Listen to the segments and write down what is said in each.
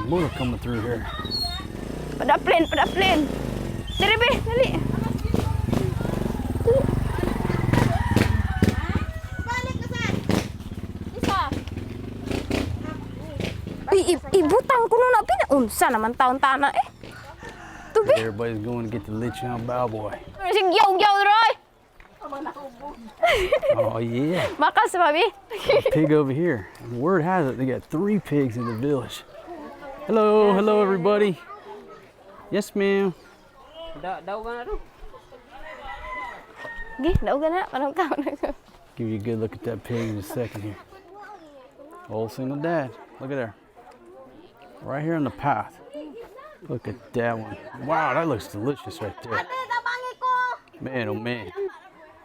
motor coming through here. Pada plane. Dali, be, dali. Ibutang ko na pinaunsa naman taon-tana eh. Tubi. Everybody's going to get the lechon baboy. Sige, yo, Roy. Oh yeah. Makas, baby. Pig over here. And word has it they got 3 pigs in the village. Hello everybody. Yes, ma'am. Give you a good look at that pig in a second here. Old single dad. Look at her. Right here on the path. Look at that one. Wow, that looks delicious right there. Man, oh man.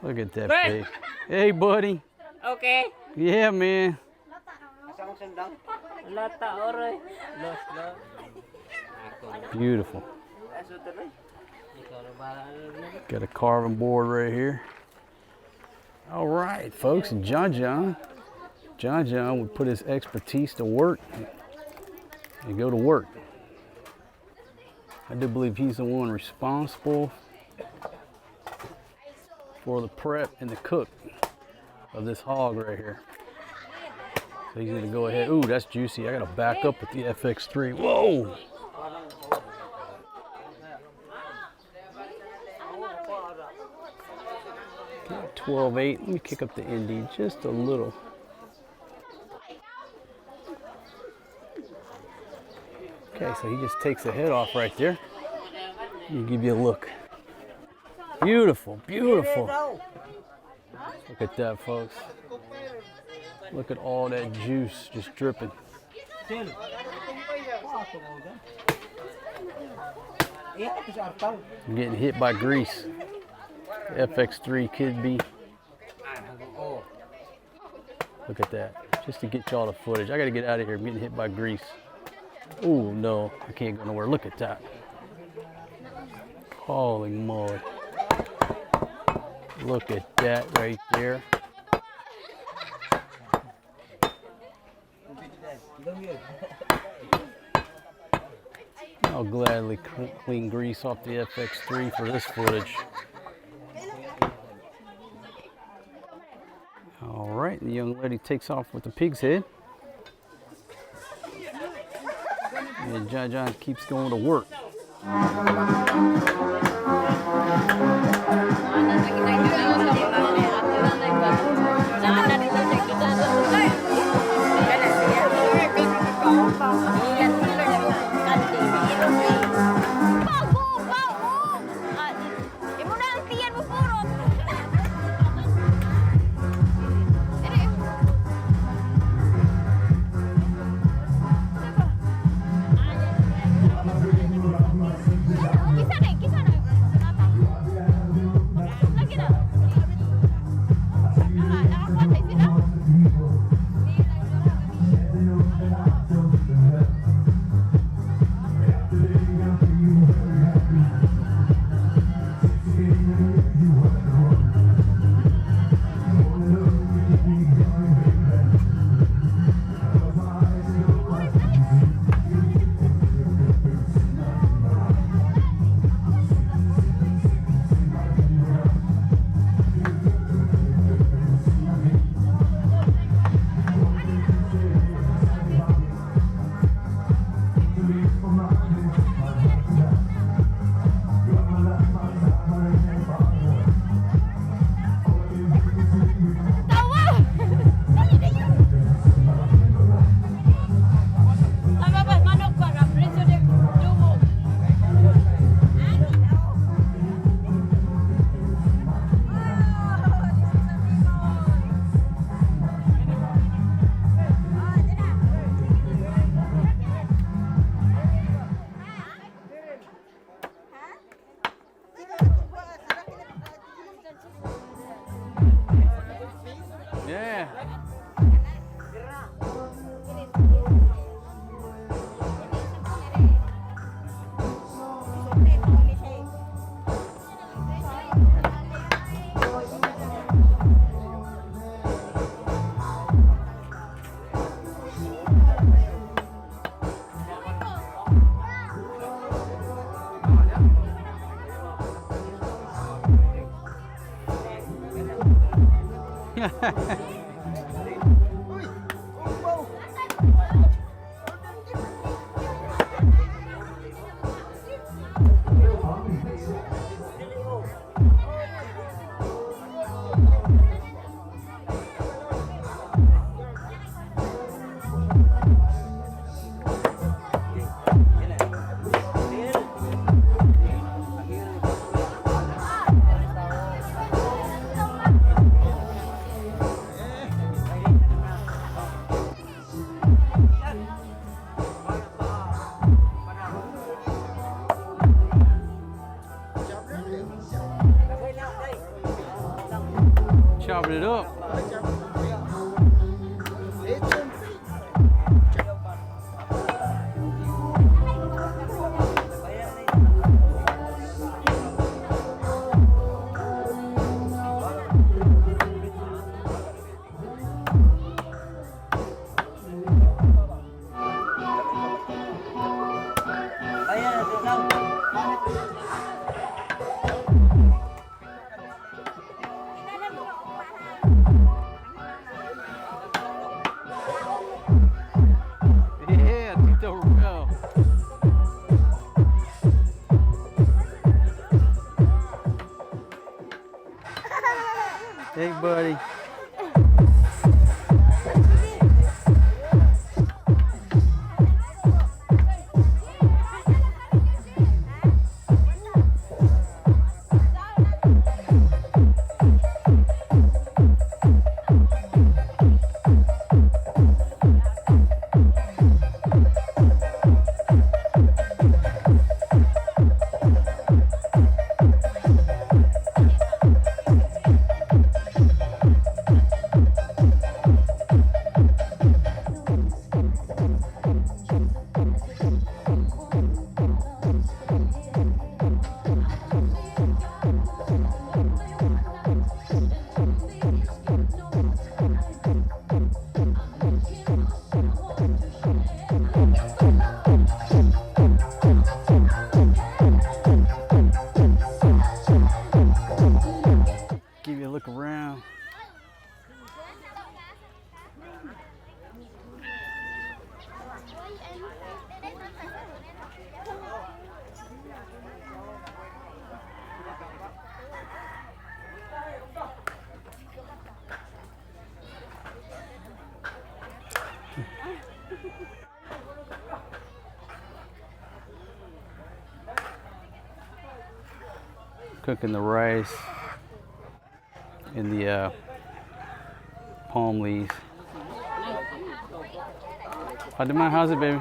Look at that pig. Hey, buddy. Okay. Yeah, man. Beautiful. Got a carving board right here. All right, folks. John would put his expertise to work and go to work. I do believe he's the one responsible for the prep and the cook of this hog right here. So he's gonna go ahead. Ooh, that's juicy. I gotta back up with the FX3. Whoa! Okay, 12.8. Let me kick up the ND just a little. Okay, so he just takes the head off right there. Let me give you a look. Beautiful, beautiful. Look at that, folks. Look at all that juice just dripping. I'm getting hit by grease. FX3 Kid B. Look at that. Just to get y'all the footage. I gotta get out of here. I'm getting hit by grease. Oh no, I can't go nowhere. Look at that. Holy moly. Look at that right there. I'll gladly clean grease off the FX3 for this footage. All right, the young lady takes off with the pig's head. And John keeps going to work. Chopping it up. Yeah, Tito Romel. Hey, buddy. Give you a look around. Cooking the rice in the palm leaves. Fatima, how's it, baby?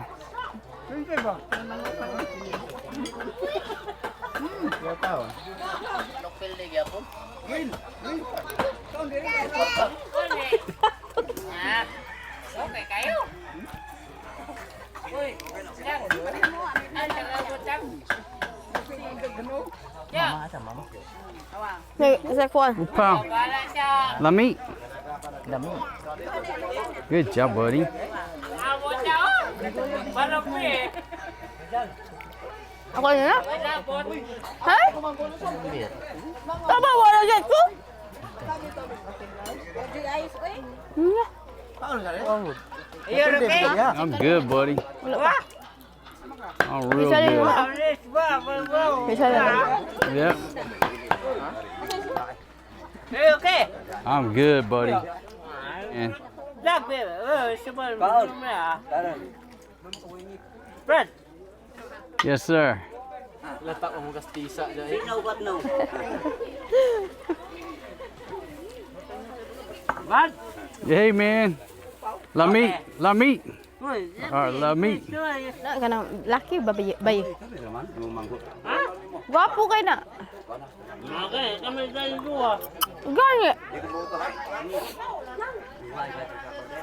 Pao. Lami. Good job, buddy. Ako na? Ha? Tama, wala dyan ko? I'm good, buddy. I'm real good. Yep. Okay. I'm good, buddy. And Brad. yes, sir. Letak mo kastisa dahil. Brad. Hey, man. Lami. Lami. Lami. Na ka ng laki ba bayi? Gwapo kayo na. Okay, kami tayo dua. Gani.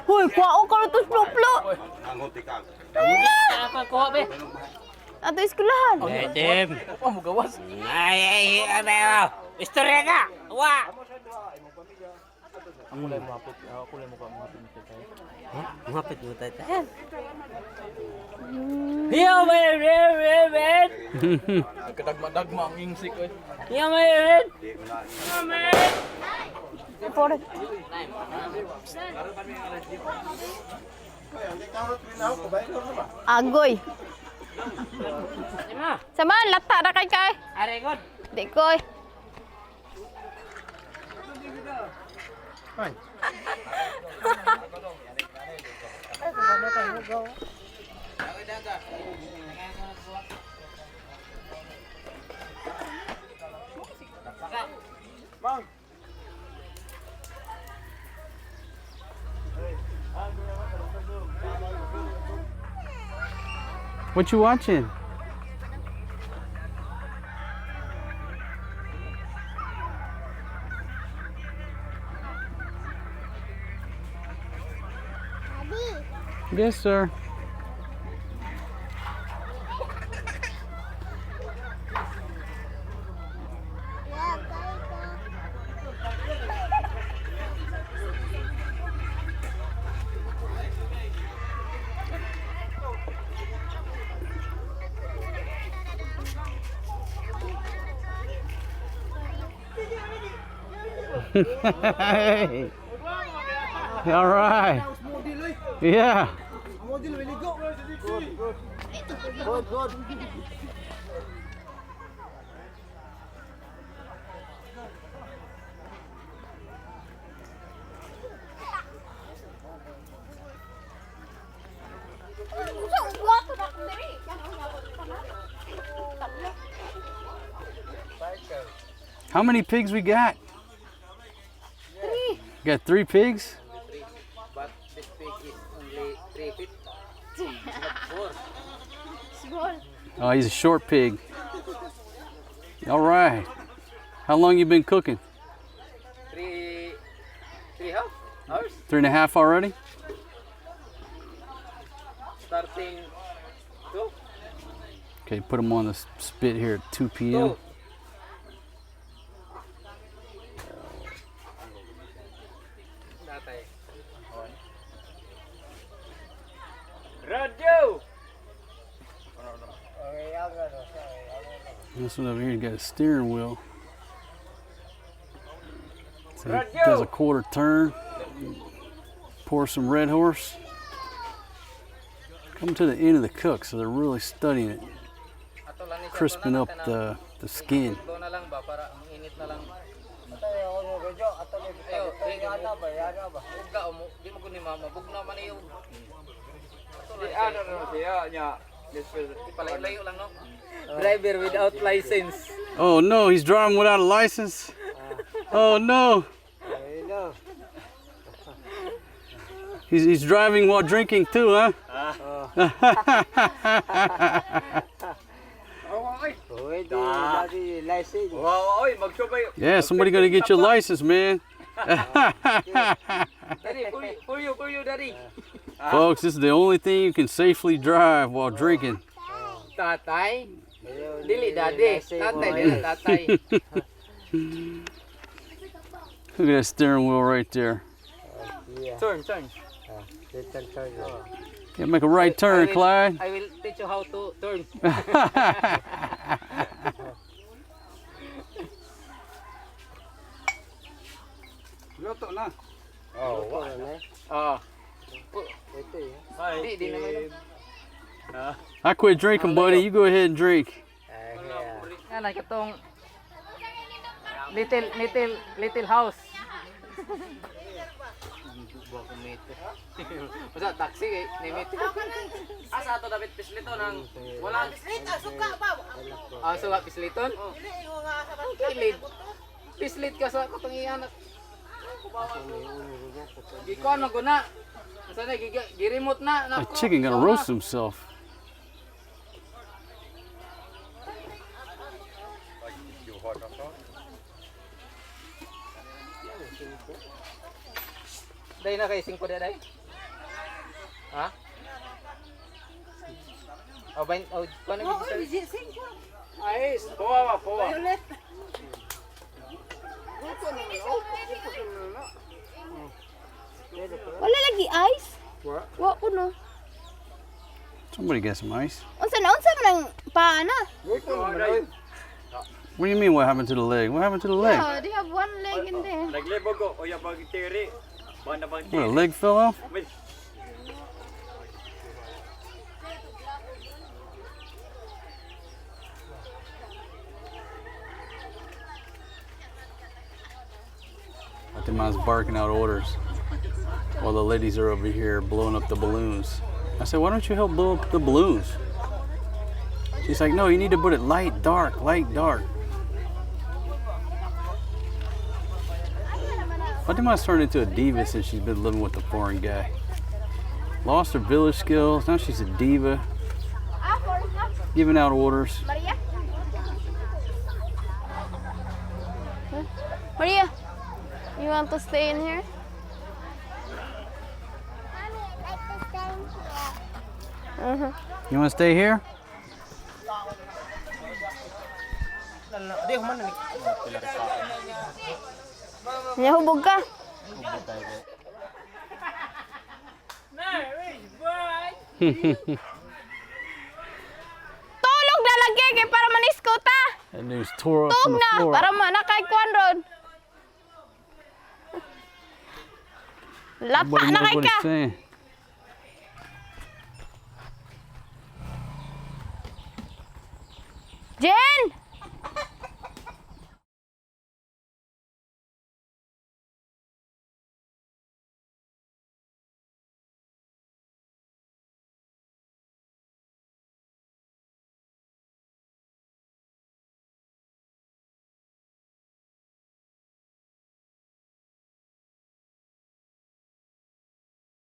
Hoy, kwao ka na ito ploplo. Apa ko be? Ato iskulahan. Tim. Apa mo gawas? Ay, ano? Istorya ka. Wa. Ako lang mapit tayo. Ha? Mapit mo tayo. Yo, man. Kadagma-dagma ang ingsik ko. Yo, man. Reported. Agoy. Lima. Samahan, lata na kay kay. Are good. Di koy. What you watching? Yes, sir. Hey. All right. Yeah. Good. How many pigs we got? Three. Got 3 pigs? But this pig is only 3 feet. Not 4. Small. Oh, he's a short pig. All right. How long you been cooking? 3.5 hours. 3.5 already? Starting 2. Okay, put them on the spit here at 2 p.m. 2. Radio! This one over here, you got a steering wheel. So Radio! it does a quarter turn. Pour some Red Horse. Come to the end of the cook, so they're really studying it. Crisping up the skin. Ito na lang ba para ang init na lang. Di mo kunin mama, bugna man iyo. Ano siya nya. Ipalayo lang no. Driver without license. Oh no, he's driving without a license. Oh no. He's driving while drinking too, huh? Yeah, somebody gotta get your license, man. Daddy, for you, daddy. Folks, this is the only thing you can safely drive while drinking. Tatay. Dili daddy. Tatay dili tatay. Look at that steering wheel right there. Turn. Yeah, make a right turn, Clyde. I will teach you how to turn. Luto na. Di naman. I quit drinking, buddy. You go ahead and drink. Yan like itong little house. Masa taxi kay nimit. Asa ato dapat pislito nang wala pislito suka ba? Ah, suka pisliton? Kilid. Pislit ka sa katong iyan. Gikuan mo guna. Asa na gi-remote na. That chicken gonna roast himself. Day na kay 5 day. Ha? O bain o kuno gi sir. Ay, powa. Wala lagi ice? Wa kuno. Somebody get some ice. Unsa man ang paana? What do you mean, what happened to the leg? What happened to the leg? Oh, they have one leg in there. Naglibog ko, o yung bang tiri. Bang na bang What, a tiri. leg fell off? Wait. Fatima's barking out orders while the ladies are over here blowing up the balloons. I said, why don't you help blow up the balloons? She's like, no, you need to put it light, dark, light, dark. Fatima's turned into a diva since she's been living with a foreign guy. Lost her village skills, now she's a diva. Giving out orders. Maria? Maria, you want to stay in here? You want to stay here? Nahubog ka. Tulog na lagi kay para manisko ta. That news tore up Tulog from the na floor. para manakay kwan ron. Lata Nobody na knows kay what ka. he's saying. Jen!